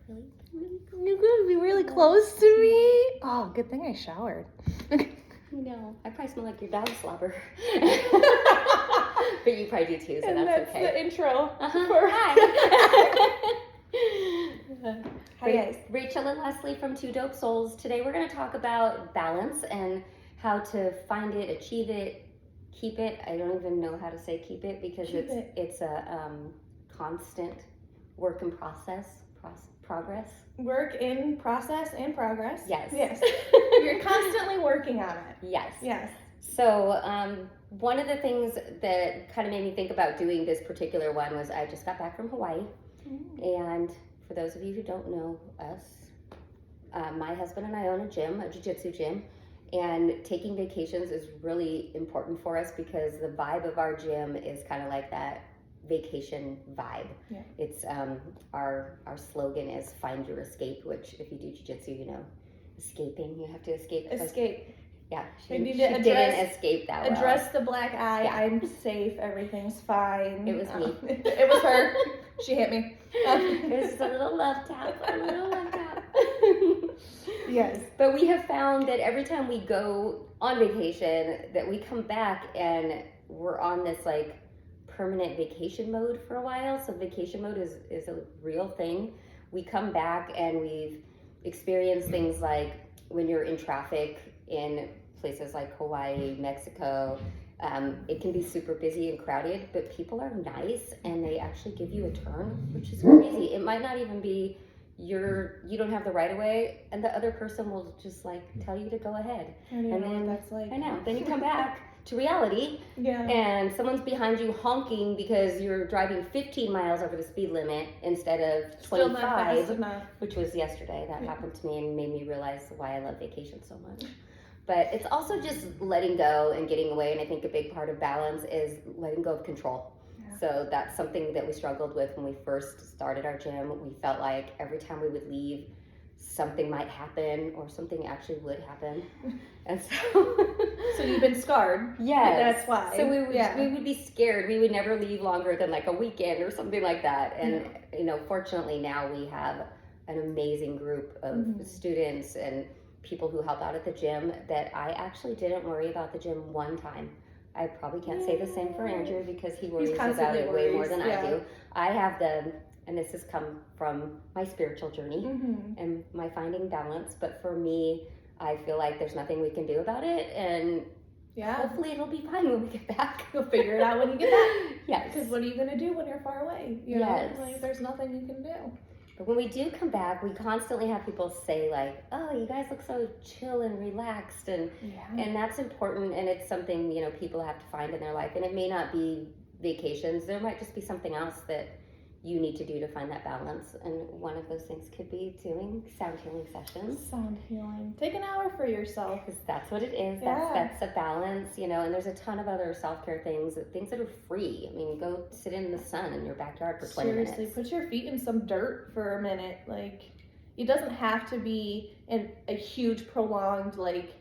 You're going to be really close to me? Oh, good thing I showered. No, I probably smell like your dog slobber. But you probably do too, so And that's okay. The intro. Hi. Hi guys. Rachel and Leslie from Two Dope Souls. Today we're going to talk about balance and how to find it, achieve it, keep it. I don't even know how to say keep it because it's a constant work in progress. Work in process and progress. Yes. You're constantly working on it. Yes. So one of the things that kind of made me think about doing this particular one was I just got back from Hawaii. And for those of you who don't know us, my husband and I own a gym, a jiu-jitsu gym, and taking vacations is really important for us because the vibe of our gym is kind of like that vacation vibe. Yeah. It's our slogan is find your escape, which if you do jiu-jitsu, you know, escaping, you have to escape. Yeah, she didn't escape that well. Address the black eye. Yeah. I'm safe. Everything's fine. It was me. It was her. She hit me. It was just a little love tap. Yes. But we have found that every time we go on vacation, that we come back and we're on this like permanent vacation mode for a while. So vacation mode is a real thing. We come back and we've experienced things like when you're in traffic in places like Hawaii, Mexico, it can be super busy and crowded, but people are nice and they actually give you a turn, which is crazy. It might not even be you don't have the right of way, and the other person will just like tell you to go ahead. I don't know what that's like. I know. Then you come back to reality, and someone's behind you honking because you're driving 15 miles over the speed limit instead of 25, Still not fast enough. Which was yesterday. That happened to me and made me realize why I love vacation so much. But it's also just letting go and getting away, and I think a big part of balance is letting go of control. Yeah. So that's something that we struggled with when we first started our gym. We felt like every time we would leave, something might happen or something actually would happen. And so you've been scarred. Yes. That's why. So we would be scared. We would never leave longer than like a weekend or something like that. And you know, fortunately now we have an amazing group of students and people who help out at the gym that I actually didn't worry about the gym one time. I probably can't say the same for Andrew because he worries about it way more than I do. I have and this has come from my spiritual journey and my finding balance, but for me, I feel like there's nothing we can do about it, and hopefully it'll be fine when we get back. You'll figure it out when you get back. Yes. Because what are you going to do when you're far away? You know, like there's nothing you can do. But when we do come back, we constantly have people say like, oh, you guys look so chill and relaxed, and that's important, and it's something, you know, people have to find in their life, and it may not be vacations. There might just be something else that you need to do to find that balance, and one of those things could be doing sound healing sessions. Sound healing. Take an hour for yourself. Because that's what it is. That's a balance, you know, and there's a ton of other self-care things that are free. I mean, go sit in the sun in your backyard for 20 minutes. Seriously, put your feet in some dirt for a minute. Like, it doesn't have to be a huge, prolonged, like,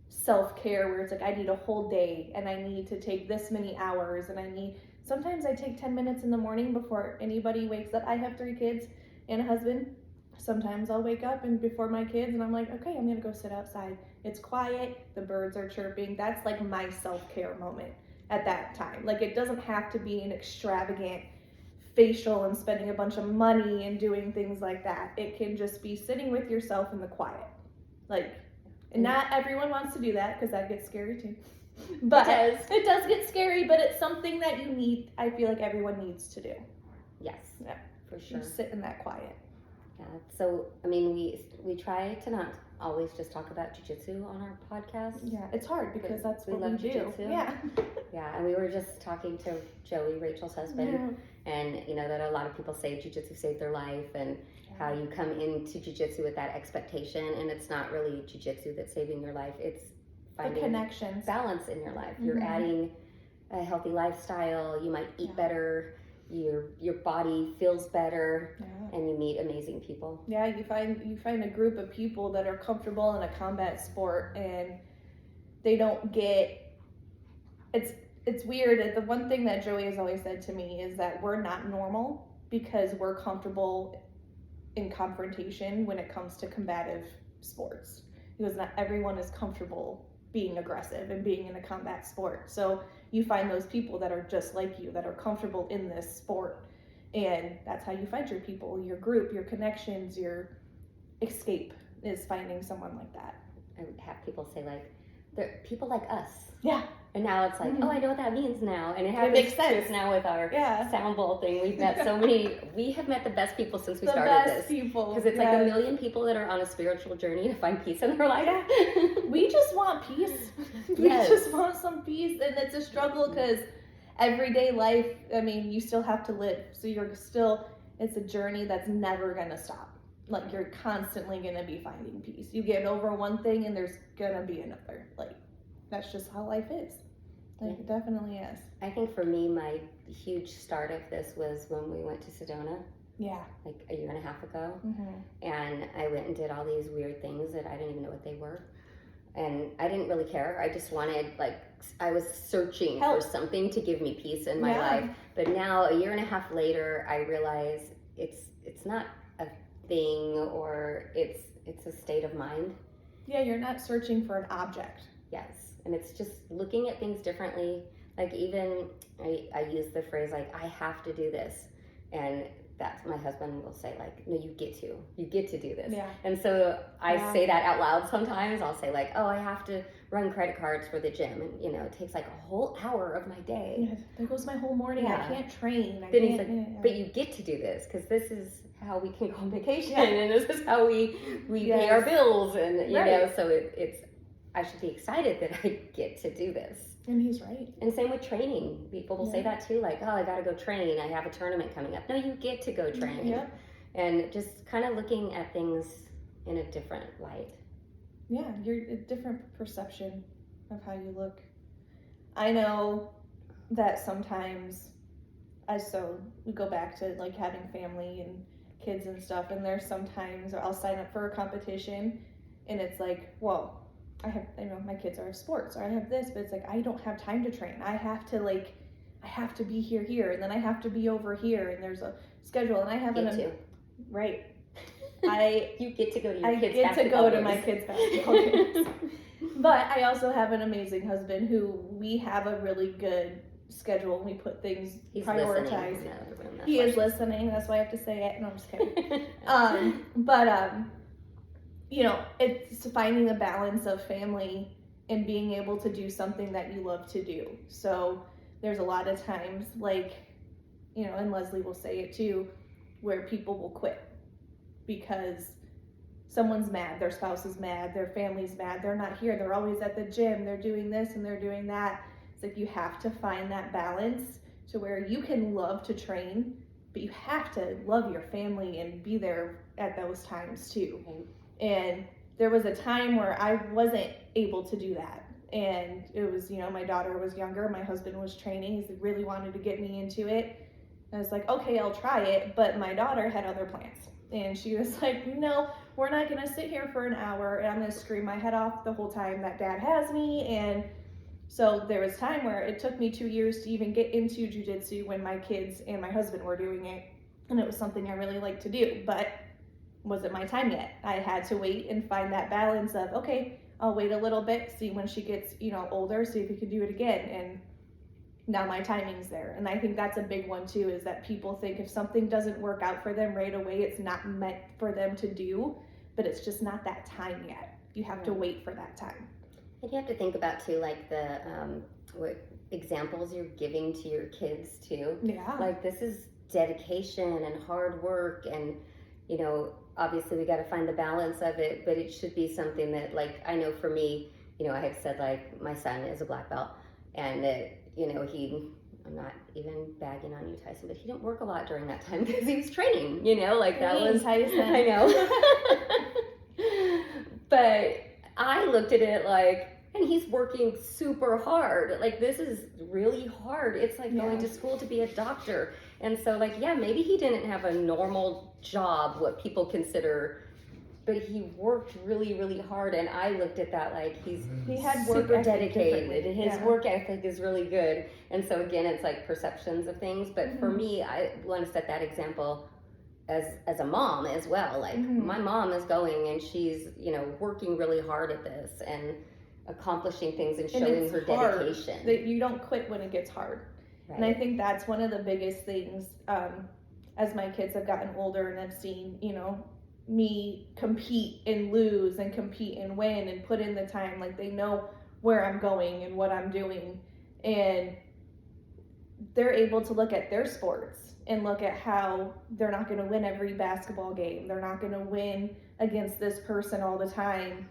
self-care where it's like, I need a whole day, and I need to take this many hours, and sometimes I take 10 minutes in the morning before anybody wakes up. I have 3 kids and a husband. Sometimes I'll wake up and before my kids, and I'm like, okay, I'm gonna go sit outside. It's quiet, the birds are chirping. That's like my self-care moment at that time. Like, it doesn't have to be an extravagant facial and spending a bunch of money and doing things like that. It can just be sitting with yourself in the quiet. Like, and not everyone wants to do that because that gets scary too. But it does get scary, but it's something that you need. I feel like everyone needs to do. Yes, for sure. Just sit in that quiet. Yeah. So, I mean, we try to not always just talk about jiu-jitsu on our podcast. Yeah, it's hard because that's what we do. Jiu-jitsu. Yeah, and we were just talking to Joey, Rachel's husband, and you know that a lot of people say jiu-jitsu saved their life, and how you come into jiu-jitsu with that expectation, and it's not really jiu-jitsu that's saving your life. It's finding connections, balance in your life. You're adding a healthy lifestyle. You might eat better. Your body feels better, and you meet amazing people. Yeah, you find a group of people that are comfortable in a combat sport, and they don't get. It's weird. The one thing that Joey has always said to me is that we're not normal because we're comfortable in confrontation when it comes to combative sports. He goes, not everyone is comfortable being aggressive and being in a combat sport. So you find those people that are just like you, that are comfortable in this sport. And that's how you find your people, your group, your connections, your escape is finding someone like that. I would have people say, like, they're people like us. Yeah. And now it's like, oh, I know what that means now. And it happens makes to sense. us now with our sound bowl thing. We've met so many, we have met the best people since we started this. People. Because it's like a million people that are on a spiritual journey to find peace in their life. Yeah. We just want peace. We just want some peace. And it's a struggle because everyday life, I mean, you still have to live. So it's a journey that's never going to stop. Like, you're constantly going to be finding peace. You get over one thing and there's going to be another. Like, that's just how life is. Like, it definitely is. I think for me, my huge start of this was when we went to Sedona. Yeah. Like a year and a half ago. Mm-hmm. And I went and did all these weird things that I didn't even know what they were. And I didn't really care. I just wanted, like, I was searching for something to give me peace in my life. But now, a year and a half later, I realize it's not a thing, or it's a state of mind. Yeah, you're not searching for an object. Yes. And it's just looking at things differently. Like, even I use the phrase, like, I have to do this. And that's, my husband will say, like, no, you get to do this. Yeah. And so I say that out loud sometimes. I'll say, like, oh, I have to run credit cards for the gym. And, you know, it takes like a whole hour of my day. Yeah, there goes my whole morning. I can't train. He's like, but you get to do this because this is how we can go on vacation. And this is how we pay our bills. And, you know, so it's, I should be excited that I get to do this. And he's right. And same with training. People will say that too, like, oh, I got to go train. I have a tournament coming up. No, you get to go train. Yeah. And just kind of looking at things in a different light. Yeah, you're a different perception of how you look. I know that sometimes, we go back to like having family and kids and stuff, and there's sometimes I'll sign up for a competition and it's like, well, my kids are sports, or I have this, but it's like, I don't have time to train. I have to be here, and then I have to be over here, and there's a schedule, and I have right. You get to go to your kids' basketball games. I get to go to my kids' basketball games. But I also have an amazing husband who we have a really good schedule, and we put things prioritized. He is listening. That's why I have to say it. No, I'm just kidding. You know, it's finding the balance of family and being able to do something that you love to do. So there's a lot of times, like, you know, and Leslie will say it too, where people will quit because someone's mad, their spouse is mad, their family's mad, they're not here, they're always at the gym, they're doing this and they're doing that. It's like, you have to find that balance to where you can love to train, but you have to love your family and be there at those times too. Okay. And there was a time where I wasn't able to do that. And it was, you know, my daughter was younger, my husband was training, he really wanted to get me into it. I was like, okay, I'll try it. But my daughter had other plans. And she was like, no, we're not going to sit here for an hour and I'm going to scream my head off the whole time that dad has me. And so there was time where it took me 2 years to even get into jiu-jitsu when my kids and my husband were doing it. And it was something I really liked to do, but wasn't my time yet. I had to wait and find that balance of, okay, I'll wait a little bit, see when she gets, you know, older, see if we can do it again. And now my timing's there. And I think that's a big one too, is that people think if something doesn't work out for them right away, it's not meant for them to do, but it's just not that time yet. You have to wait for that time. And you have to think about too, like the what examples you're giving to your kids too. Yeah. Like, this is dedication and hard work, and, you know, obviously we got to find the balance of it, but it should be something that, like, I know for me, you know, I have said, like, my son is a black belt, and that, you know, I'm not even bagging on you, Tyson, but he didn't work a lot during that time because he was training, you know, like, that was, Tyson. I know. But I looked at it like, and he's working super hard. Like, this is really hard. It's like going to school to be a doctor. And so, like, yeah, maybe he didn't have a normal job, what people consider, but he worked really, really hard. And I looked at that like, he had super dedicated. His work ethic is really good. And so again, it's like perceptions of things. But for me, I want to set that example as a mom as well. Like my mom is going and she's, you know, working really hard at this and accomplishing things and showing her dedication. That you don't quit when it gets hard. Right. And I think that's one of the biggest things, as my kids have gotten older and I've seen, you know, me compete and lose and compete and win and put in the time. Like they know where I'm going and what I'm doing, and they're able to look at their sports and look at how they're not going to win every basketball game. They're not going to win against this person all the time.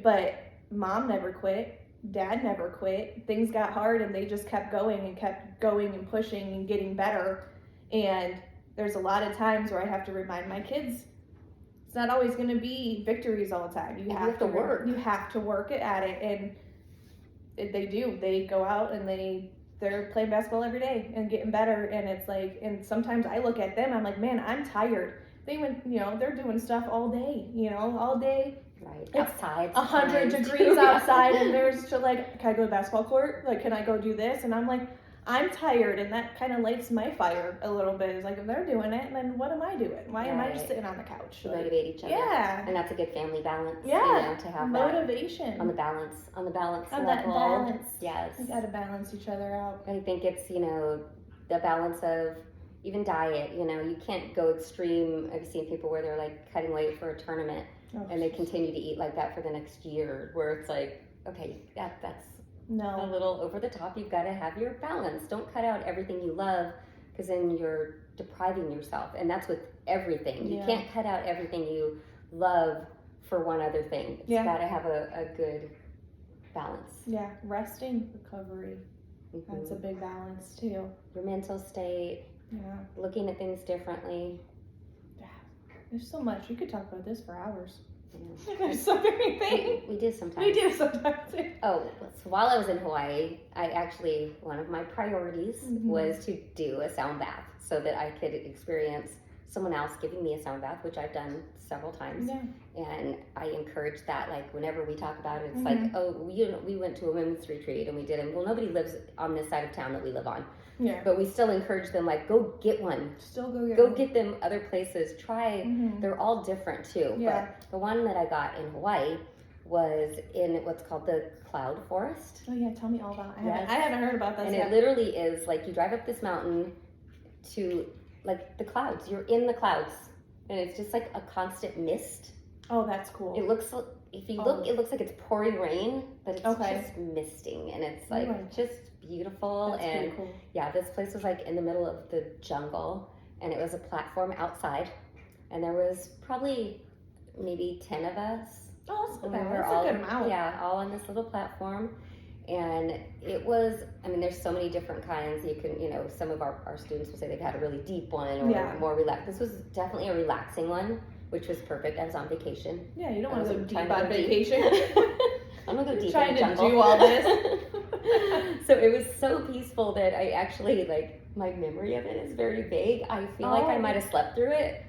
But mom never quit. Dad never quit. Things got hard and they just kept going and pushing and getting better. And there's a lot of times where I have to remind my kids, it's not always going to be victories all the time. You have to work. You have to work at it. And they do. They go out and they're playing basketball every day and getting better. And it's like, and sometimes I look at them, I'm like, man, I'm tired. They went, you know, they're doing stuff all day, you know, all day. Right. Outside. 100 degrees outside, and there's to like, can I go to the basketball court? Like, can I go do this? And I'm like, I'm tired, and that kind of lights my fire a little bit. It's like, if they're doing it, then what am I doing? Why am I just sitting on the couch? To motivate each other. Yeah. And that's a good family balance. Yeah. You know, to have motivation. That on the balance level. That balance. Yes. We got to balance each other out. I think it's, you know, the balance of even diet. You know, you can't go extreme. I've seen people where they're like cutting weight for a tournament. And they continue to eat like that for the next year, where it's like, okay, that's a little over the top. You've got to have your balance. Don't cut out everything you love, because then you're depriving yourself. And that's with everything. You can't cut out everything you love for one other thing. It's got to have a good balance. Yeah, resting, recovery. That's a big balance too. Your mental state. Yeah. Looking at things differently. There's so much. We could talk about this for hours. Yeah. There's so many things. We do sometimes. We do sometimes. Oh, so while I was in Hawaii, one of my priorities was to do a sound bath so that I could experience someone else giving me a sound bath, which I've done several times. Yeah. And I encourage that, like, whenever we talk about it, it's like, oh, we went to a women's retreat and we did it. Well, nobody lives on this side of town that we live on. Yeah. But we still encourage them, like, go get one. Still go get them other places. Try. They're all different too. Yeah. But the one that I got in Hawaii was in what's called the cloud forest. Oh yeah, tell me all about it. I haven't heard about that. And it literally is like you drive up this mountain to like the clouds. You're in the clouds, and it's just like a constant mist. Oh, that's cool. It looks, if you look, it looks like it's pouring rain, but it's just misting, and it's like just beautiful. That's and cool. Yeah, this place was like in the middle of the jungle, and it was a platform outside, and there was probably maybe 10 of us. Oh, that's not bad. That's a good amount. Yeah, all on this little platform. And it was, I mean, there's so many different kinds. You can, you know, some of our students will say they've had a really deep one or more relaxed. This was definitely a relaxing one, which was perfect. I was on vacation. Yeah, you don't want to go deep on vacation. I'm going to go deep trying in the jungle. To do all this. So it was so peaceful that I actually, like, my memory of it is very vague. I feel like I might have slept through it.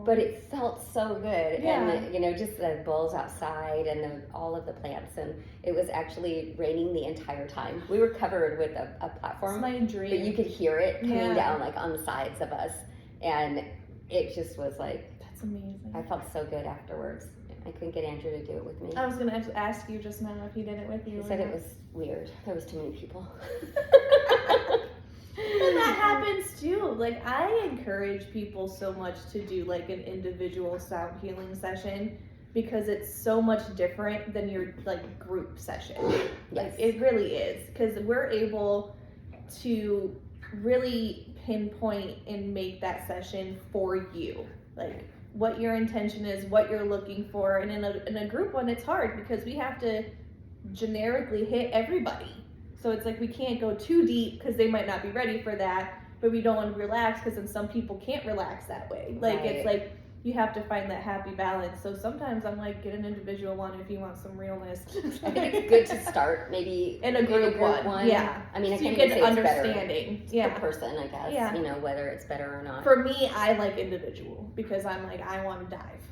But it felt so good. Yeah. And, you know, just the bulls outside and all of the plants. And it was actually raining the entire time. We were covered with a platform. It's my dream. But you could hear it coming down, like, on the sides of us. And it just was like... That's amazing. I felt so good afterwards. I couldn't get Andrew to do it with me. I was going to ask you just now if he did it with you. He said it was weird. There was too many people. And that happens too. Like, I encourage people so much to do like an individual sound healing session because it's so much different than your like group session. Yes. Like, it really is, because we're able to really pinpoint and make that session for you, like what your intention is, what you're looking for. And in a group one, it's hard because we have to generically hit everybody. So it's like we can't go too deep because they might not be ready for that, but we don't want to relax because then some people can't relax that way. Like, It's like you have to find that happy balance. So sometimes I'm like, get an individual one if you want some realness. I think it's good to start maybe in a group one. Yeah. I mean, I so can't you even get say understanding. It's better. The person, I guess. Yeah. You know, whether it's better or not. For me, I like individual because I'm like, I want to dive.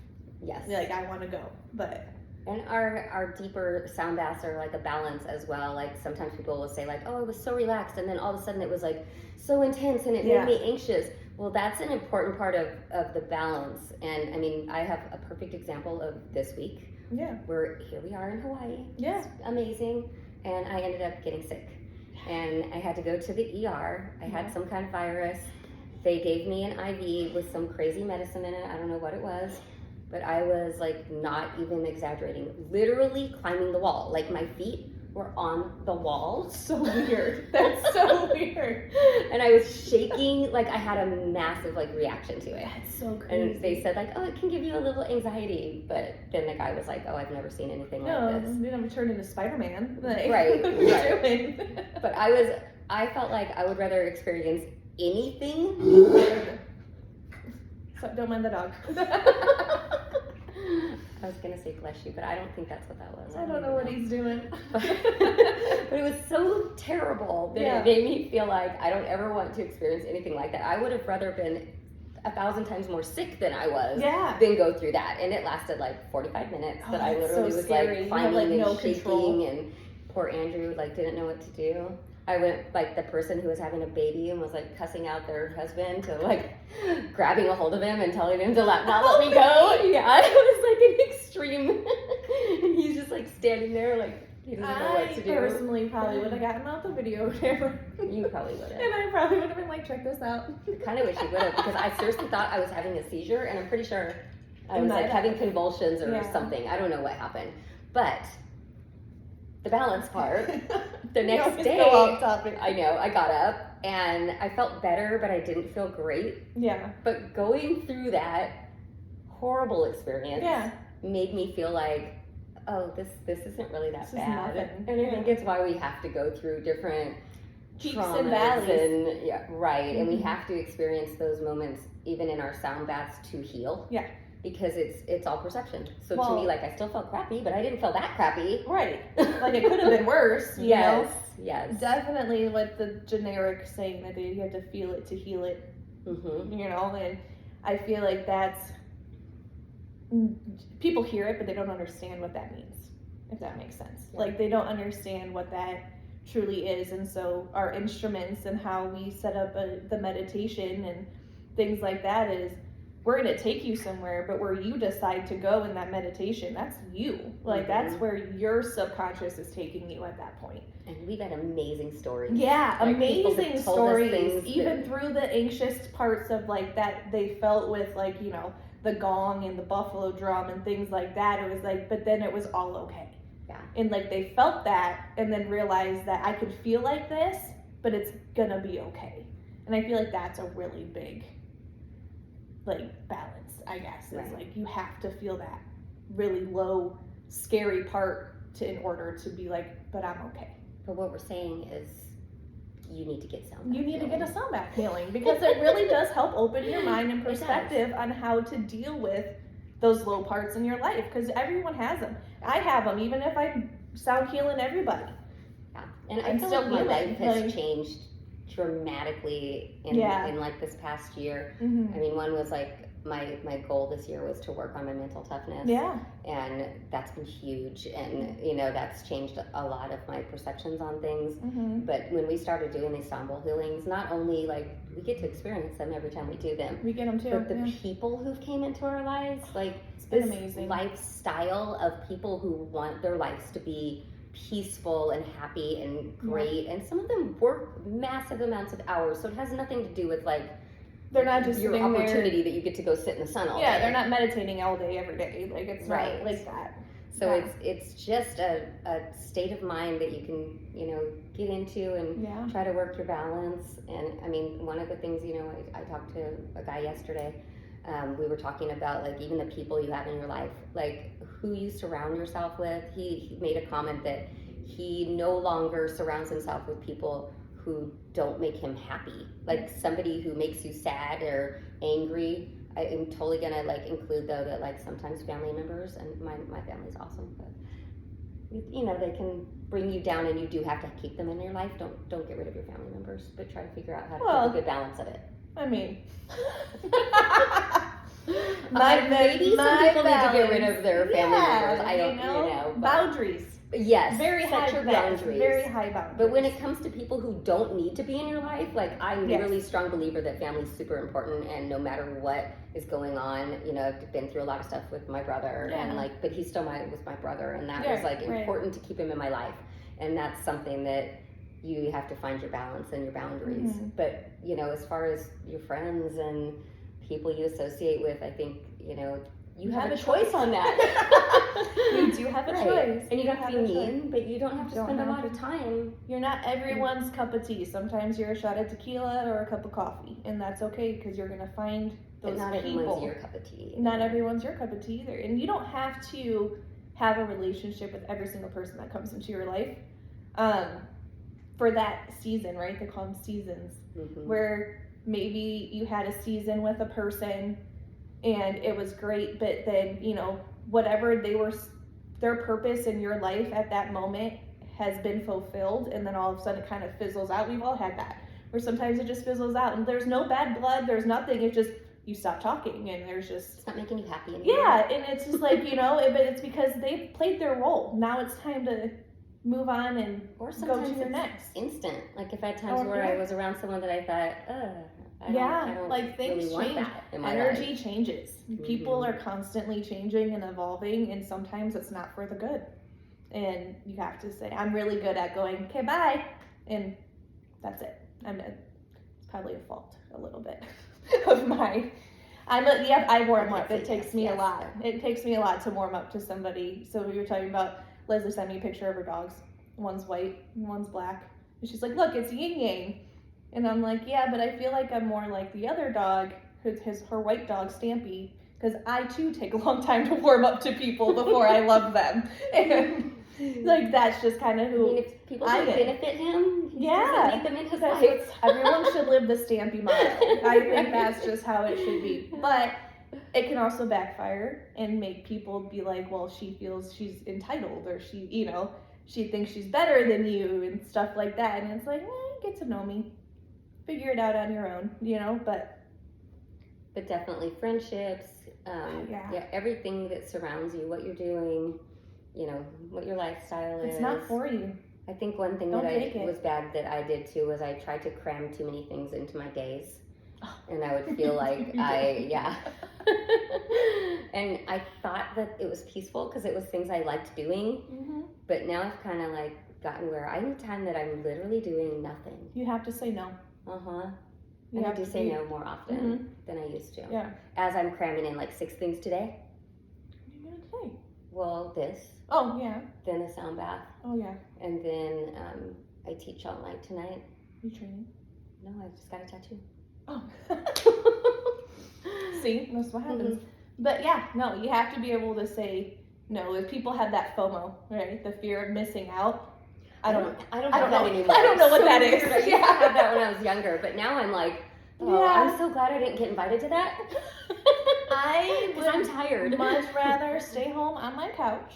Yes. Like, I want to go, but... And our deeper sound baths are like a balance as well. Like sometimes people will say like, oh, I was so relaxed, and then all of a sudden it was like so intense and it made me anxious. Well, that's an important part of the balance. And I mean, I have a perfect example of this week. Yeah. Here we are in Hawaii. Yeah. It's amazing. And I ended up getting sick. And I had to go to the ER. I had some kind of virus. They gave me an IV with some crazy medicine in it. I don't know what it was. But I was like not even exaggerating. Literally climbing the wall. Like my feet were on the wall. So weird. That's so weird. And I was shaking, like I had a massive like reaction to it. That's so crazy. And they said like, oh, it can give you a little anxiety. But then the guy was like, oh, I've never seen anything like this. No, I'm turned into Spider-Man. Like, Right, what are you right. doing? But I felt like I would rather experience anything. So, don't mind the dog. I was gonna say bless you, but I don't think that's what that was. I don't know what he's doing. But it was so terrible that it made me feel like I don't ever want to experience anything like that. I would have rather been 1,000 times more sick than I was than go through that. And it lasted like 45 minutes, but I literally was like climbing and shaking, and poor Andrew like didn't know what to do. I went like the person who was having a baby and was like cussing out their husband to like grabbing a hold of him and telling him to not let me go. Yeah, it was like an extreme. And he's just like standing there like he doesn't know what to do. I personally probably would have gotten out the video camera. You probably would have. And I probably would have been like, check this out. I kind of wish you would have, because I seriously thought I was having a seizure, and I'm pretty sure I was like having convulsions or something. I don't know what happened. But the balance part, the next day, I know, I got up and I felt better, but I didn't feel great. Yeah. But going through that horrible experience made me feel like, oh, this isn't really that bad. And I think it's why we have to go through different peaks traumas and valleys. And and we have to experience those moments even in our sound baths to heal. Yeah. Because it's all perception. So to me, like, I still felt crappy, but I didn't feel that crappy. Right. Like, it could have been worse. You know? Yes. Definitely like the generic saying that you have to feel it to heal it. Mm-hmm. You know, and I feel like that's, people hear it, but they don't understand what that means, if that makes sense. Yeah. Like, they don't understand what that truly is. And so our instruments and how we set up the meditation and things like that is, we're going to take you somewhere, but where you decide to go in that meditation, that's you. Like, that's where your subconscious is taking you at that point. And we've had amazing stories. Yeah, like amazing stories. Even through the anxious parts of, like, that they felt with, like, you know, the gong and the buffalo drum and things like that. It was like, but then it was all okay. Yeah. And, like, they felt that and then realized that I could feel like this, but it's going to be okay. And I feel like that's a really big, like, balance, I guess. It's like, you have to feel that really low, scary part in order to be like, but I'm okay. But what we're saying is, you need to get sound bath. You need to get a sound bath healing, because it really does help open your mind and perspective on how to deal with those low parts in your life, because everyone has them. I have them, even if I sound healing everybody. Yeah, and I feel like my life has changed dramatically in like this past year. Mm-hmm. I mean, one was like my goal this year was to work on my mental toughness. Yeah. And that's been huge, and you know, that's changed a lot of my perceptions on things. Mm-hmm. But when we started doing these sound bowl healings, not only like we get to experience them every time we do them, we get them too. But the people who've came into our lives, like it's been this amazing lifestyle of people who want their lives to be peaceful and happy and great, and some of them work massive amounts of hours, so it has nothing to do with like they're not just your opportunity that you get to go sit in the sun all day. Yeah, they're not meditating all day every day. Like, it's not like that. So it's just a state of mind that you can, you know, get into and try to work your balance. And I mean, one of the things, you know, I talked to a guy yesterday. We were talking about like even the people you have in your life, like who you surround yourself with. He made a comment that he no longer surrounds himself with people who don't make him happy. Like somebody who makes you sad or angry. I am totally gonna like include though that like sometimes family members, and my family's awesome, but you know, they can bring you down, and you do have to keep them in your life. Don't get rid of your family members, but try to figure out how to keep a good balance of it. I mean, maybe some people need to get rid of their family members. I don't, you know, boundaries. Yes, very set high your boundaries. boundaries. Very high boundaries. But when it comes to people who don't need to be in your life, like I'm Yes. really strong believer that family's super important, and no matter what is going on, you know, I've been through a lot of stuff with my brother, Yeah. and like, but he's still was my brother, and that Yeah, was like right. important to keep him in my life, and that's something that you have to find your balance and your boundaries. Mhm. But you know, as far as your friends and people you associate with, I think, you know, you have a choice on that. You do have a choice. And you don't have to be a mean, but you don't have to spend a lot of time. You're not everyone's cup of tea. Sometimes you're a shot of tequila or a cup of coffee, and that's okay because you're gonna find those But not people. everyone's your cup of tea. Not everyone's your cup of tea either, and you don't have to have a relationship with every single person that comes into your life. For that season, right? They call them seasons, where maybe you had a season with a person and it was great, but then, you know, whatever their purpose in your life at that moment has been fulfilled, and then all of a sudden it kind of fizzles out. We've all had that, where sometimes it just fizzles out and there's no bad blood, there's nothing, it's just you stop talking and there's just, it's not making you happy anymore. Yeah, and it's just like, you know, but it's because they played their role. Now it's time to move on and or go to your next. Instant. Like if I had times where I was around someone that I thought, I don't like things really want change. that in my Energy life. changes. People are constantly changing and evolving, and sometimes it's not for the good. And you have to say, I'm really good at going, okay, bye, and that's it. It's probably a fault a little bit of mine. I warm up. It takes me a lot. It takes me a lot to warm up to somebody. So we were talking about, Leslie sent me a picture of her dogs. One's white and one's black. And she's like, look, it's yin yang. And I'm like, yeah, but I feel like I'm more like the other dog, her white dog, Stampy, because I too take a long time to warm up to people before I love them. And like, that's just kind of who I mean, if people can benefit him, he doesn't need them in his life. Everyone should live the Stampy model. I think that's just how it should be. But it can also backfire and make people be like, well, she feels she's entitled, or she, you know, she thinks she's better than you and stuff like that. And it's like, get to know me. Figure it out on your own, you know, but definitely friendships, everything that surrounds you, what you're doing, you know, what your lifestyle is. It's not for you. I think one thing was bad that I did too was I tried to cram too many things into my days. And I would feel like and I thought that it was peaceful because it was things I liked doing. But now I've kind of like gotten where I need time that I'm literally doing nothing. You have to say no. I need to say no more often than I used to. Yeah. As I'm cramming in like 6 things today. What are you gonna say? Well, this. Oh yeah. Then a sound bath. Oh yeah. And then I teach all night tonight. You training? No, I just got a tattoo. Oh. See, that's what happens. But yeah, no, you have to be able to say no. If people have that FOMO, right? The fear of missing out. I don't know. I don't have that anymore. I don't know what that is. I used to have that when I was younger, but now I'm like, I'm so glad I didn't get invited to that. I'm tired. Much rather stay home on my couch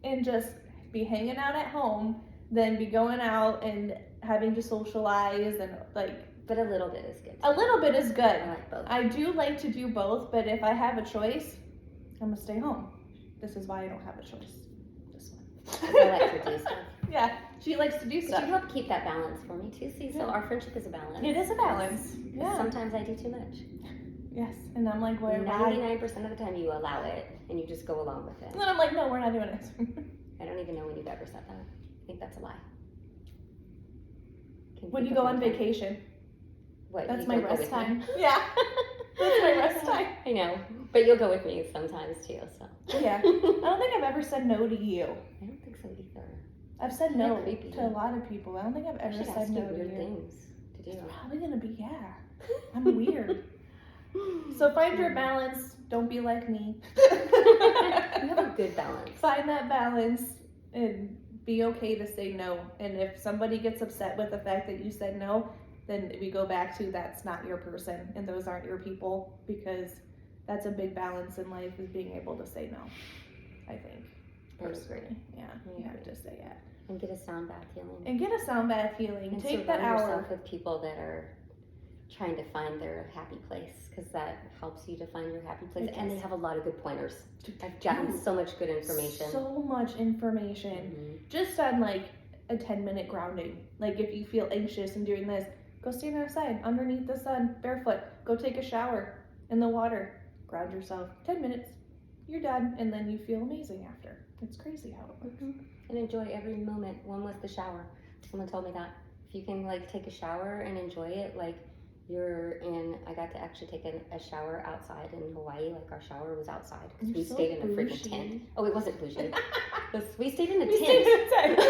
and just be hanging out at home than be going out and having to socialize and like. But a little bit is good. A little bit is good. I like both. I do like to do both, but if I have a choice, I'm gonna stay home. This is why I don't have a choice. This one. I like to do stuff. Yeah, she likes to do stuff. You help keep that balance for me too. See, so our friendship is a balance. It is a balance. Yeah. Sometimes I do too much. Yes, and I'm like, why? 99% of the time you allow it and you just go along with it. And then I'm like, no, we're not doing it. I don't even know when you've ever said that. I think that's a lie. When you go on vacation. What? That's my rest time. Yeah. That's my rest time. I know. But you'll go with me sometimes too, so. Yeah. I don't think I've ever said no to you. I don't think so either. I've said no to a lot of people. I don't think I've ever said no to you. Weird things to do. It's probably gonna be, I'm weird. So find your balance. Don't be like me. You have a good balance. Find that balance and be okay to say no. And if somebody gets upset with the fact that you said no, then we go back to that's not your person and those aren't your people, because that's a big balance in life, is being able to say no, I think. Personally. Yeah, you have to say it. And get a sound bath healing. And get a sound bath healing. And take that hour. Yourself with people that are trying to find their happy place, because that helps you to find your happy place. It And they does. have a lot of good pointers. I've gotten so much good information. So much information. Just on like a 10-minute grounding. Like if you feel anxious and doing this, go stand outside underneath the sun, barefoot. Go take a shower in the water. Ground yourself. 10 minutes. You're done, and then you feel amazing after. It's crazy how it works. And enjoy every moment. One was the shower. Someone told me that if you can like take a shower and enjoy it, like I got to actually take a shower outside in Hawaii. Like our shower was outside because we stayed in a freaking tent. Oh, it wasn't bougie. We stayed in a tent.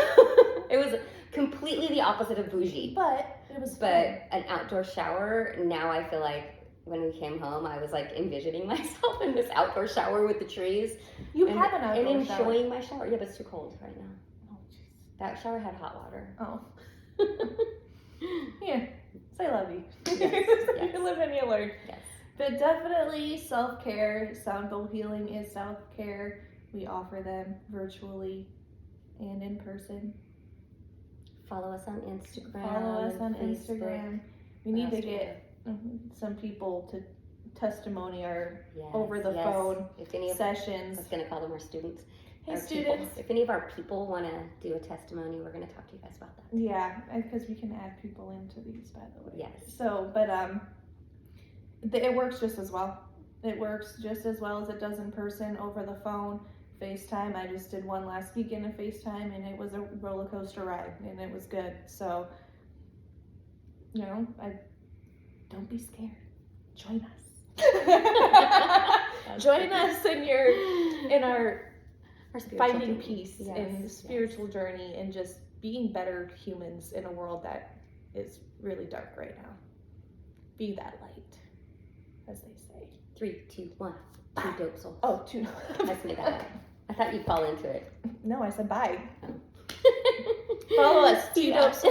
It was completely the opposite of bougie. But it was fun. An outdoor shower. Now I feel like when we came home, I was like envisioning myself in this outdoor shower with the trees. You have an outdoor and shower. enjoying my shower. Yeah, but it's too cold right now. Oh, jeez. That shower had hot water. Oh. Yeah. Say love you. Yes. You live and you learn. Yes. But definitely self-care. Sound bowl healing is self-care. We offer them virtually and in person. Follow us on Instagram. Follow us on Facebook. Instagram. We need to get some people to testimony our over the phone if any of sessions. I was going to call them our students. Hey, our students. People. If any of our people want to do a testimony, we're going to talk to you guys about that. Yeah, because we can add people into these, by the way. Yes. So, but it works just as well. It works just as well as it does in person, over the phone, FaceTime. I just did one last weekend of FaceTime, and it was a roller coaster ride, and it was good. So, don't be scared. Join us. Join us in our finding peace and spiritual journey, and just being better humans in a world that is really dark right now. Be that light, as they say. 3, 2, 1. 2 dope souls. Oh, 2. I made that up. I thought you'd fall into it. No, I said bye. Oh. Follow us, 2 dope souls.